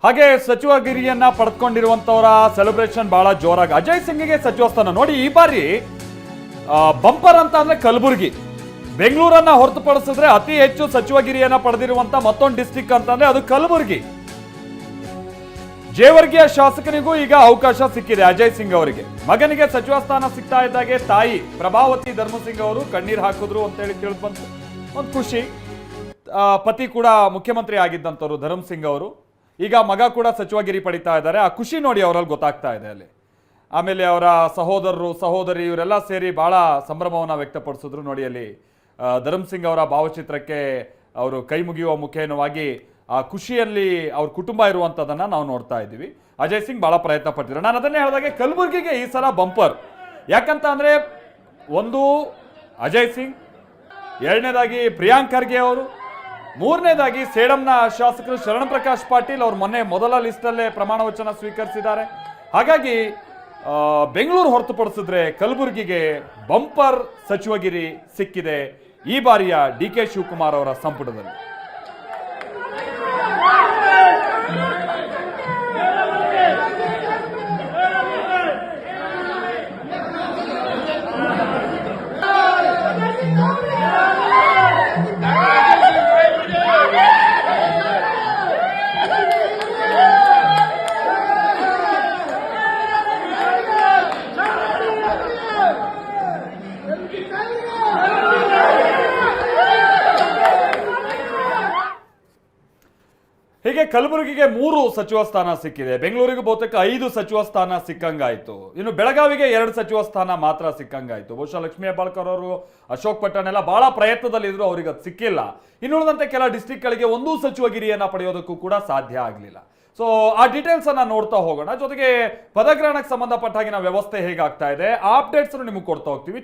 ಹಾಗೆ ಸಚಿವಗಿರಿಯನ್ನ ಪಡೆದುಕೊಂಡಿರುವಂತವರ ಸೆಲೆಬ್ರೇಷನ್ ಬಹಳ ಜೋರಾಗಿ. ಅಜಯ್ ಸಿಂಗ್ಗೆ ಸಚಿವ ಸ್ಥಾನ ನೋಡಿ, ಈ ಬಾರಿ ಬಂಪರ್ ಅಂತ ಅಂದ್ರೆ ಕಲಬುರಗಿ. ಬೆಂಗಳೂರನ್ನ ಹೊರತುಪಡಿಸಿದ್ರೆ ಅತಿ ಹೆಚ್ಚು ಸಚಿವಗಿರಿಯನ್ನ ಪಡೆದಿರುವಂತ ಮತ್ತೊಂದು ಡಿಸ್ಟಿಕ್ ಅಂತಂದ್ರೆ ಅದು ಕಲಬುರಗಿ. ಜೇವರ್ಗಿಯ ಶಾಸಕನಿಗೂ ಈಗ ಅವಕಾಶ ಸಿಕ್ಕಿದೆ ಅಜಯ್ ಸಿಂಗ್ ಅವರಿಗೆ. ಮಗನಿಗೆ ಸಚಿವ ಸ್ಥಾನ ಸಿಗ್ತಾ ಇದ್ದಾಗೆ ತಾಯಿ ಪ್ರಭಾವತಿ ಧರ್ಮಸಿಂಗ್ ಅವರು ಕಣ್ಣೀರ್ ಹಾಕಿದ್ರು ಅಂತೇಳಿ ತಿಳಿದು ಬಂತು. ಒಂದು ಖುಷಿ. ಪತಿ ಕೂಡ ಮುಖ್ಯಮಂತ್ರಿ ಆಗಿದ್ದಂಥವ್ರು ಧರ್ಮ್ ಸಿಂಗ್ ಅವರು. ಈಗ ಮಗ ಕೂಡ ಸಚಿವಗಿರಿ ಪಡಿತಾ ಇದ್ದಾರೆ. ಆ ಖುಷಿ ನೋಡಿ ಅವರಲ್ಲಿ ಗೊತ್ತಾಗ್ತಾ ಇದೆ ಅಲ್ಲಿ. ಆಮೇಲೆ ಅವರ ಸಹೋದರರು ಸಹೋದರಿ ಇವರೆಲ್ಲ ಸೇರಿ ಬಹಳ ಸಂಭ್ರಮವನ್ನು ವ್ಯಕ್ತಪಡಿಸಿದ್ರು ನೋಡಿ ಅಲ್ಲಿ. ಧರ್ಮ್ ಸಿಂಗ್ ಅವರ ಭಾವಚಿತ್ರಕ್ಕೆ ಅವರು ಕೈ ಮುಗಿಯುವ ಮುಖೇನವಾಗಿ ಆ ಖುಷಿಯಲ್ಲಿ ಅವ್ರ ಕುಟುಂಬ ಇರುವಂಥದ್ದನ್ನು ನಾವು ನೋಡ್ತಾ ಇದ್ದೀವಿ. ಅಜಯ್ ಸಿಂಗ್ ಬಹಳ ಪ್ರಯತ್ನ ಪಡ್ತಿದ್ರು. ನಾನು ಅದನ್ನೇ ಹೇಳಿದಾಗೆ ಕಲಬುರಗಿಗೆ ಈ ಸಲ ಬಂಪರ್. ಯಾಕಂತ ಅಂದರೆ ಒಂದು ಅಜಯ್ ಸಿಂಗ್, ಎರಡನೇದಾಗಿ ಪ್ರಿಯಾಂಕ್ ಖರ್ಗೆ ಅವರು, ಮೂರನೇದಾಗಿ ಸೇಡಂನ ಶಾಸಕರು ಶರಣ ಪ್ರಕಾಶ್ ಪಾಟೀಲ್ ಅವರು ಮೊನ್ನೆ ಮೊದಲ ಲಿಸ್ಟಲ್ಲೇ ಪ್ರಮಾಣ ವಚನ ಸ್ವೀಕರಿಸಿದ್ದಾರೆ. ಹಾಗಾಗಿ ಬೆಂಗಳೂರು ಹೊರತುಪಡಿಸಿದ್ರೆ ಕಲಬುರಗಿಗೆ ಬಂಪರ್ ಸಚಿವಗಿರಿ ಸಿಕ್ಕಿದೆ ಈ ಬಾರಿಯ ಡಿ ಕೆ ಶಿವಕುಮಾರ್ ಅವರ ಸಂಪುಟದಲ್ಲಿ. ಹೀಗೆ ಕಲಬುರಗಿಗೆ 3 ಸಚಿವ ಸ್ಥಾನ ಸಿಕ್ಕಿದೆ. ಬೆಂಗಳೂರಿಗೆ ಬಹುತೇಕ 5 ಸಚಿವ ಸ್ಥಾನ ಸಿಕ್ಕಂಗಾಯ್ತು. ಇನ್ನು ಬೆಳಗಾವಿಗೆ 2 ಸಚಿವ ಸ್ಥಾನ ಮಾತ್ರ ಸಿಕ್ಕಂಗಾಯ್ತು. ಬಹುಶಃ ಲಕ್ಷ್ಮೀ ಹೆಬ್ಬಾಳ್ಕರ್ ಅವರು, ಅಶೋಕ್ ಪಟ್ಟಣ್ ಎಲ್ಲ ಬಹಳ ಪ್ರಯತ್ನದಲ್ಲಿದ್ರು, ಅವರಿಗೆ ಅದು ಸಿಕ್ಕಿಲ್ಲ. ಇನ್ನುಳಿದಂತೆ ಕೆಲ ಡಿಸ್ಟ್ರಿಕ್ಟ್ಗಳಿಗೆ 1 ಸಚಿವಗಿರಿಯನ್ನ ಪಡೆಯೋದಕ್ಕೂ ಕೂಡ ಸಾಧ್ಯ ಆಗಲಿಲ್ಲ. ಸೊ ಆ ಡೀಟೇಲ್ಸ್ ಅನ್ನ ನೋಡ್ತಾ ಹೋಗೋಣ. ಜೊತೆಗೆ ಪದಗ್ರಹಣಕ್ಕೆ ಸಂಬಂಧಪಟ್ಟ ಹಾಗೆ ವ್ಯವಸ್ಥೆ ಹೇಗಾಗ್ತಾ ಇದೆ ಆ ಅಪ್ಡೇಟ್ಸ್ ನಿಮಗೆ ಕೊಡ್ತಾ ಹೋಗ್ತೀವಿ.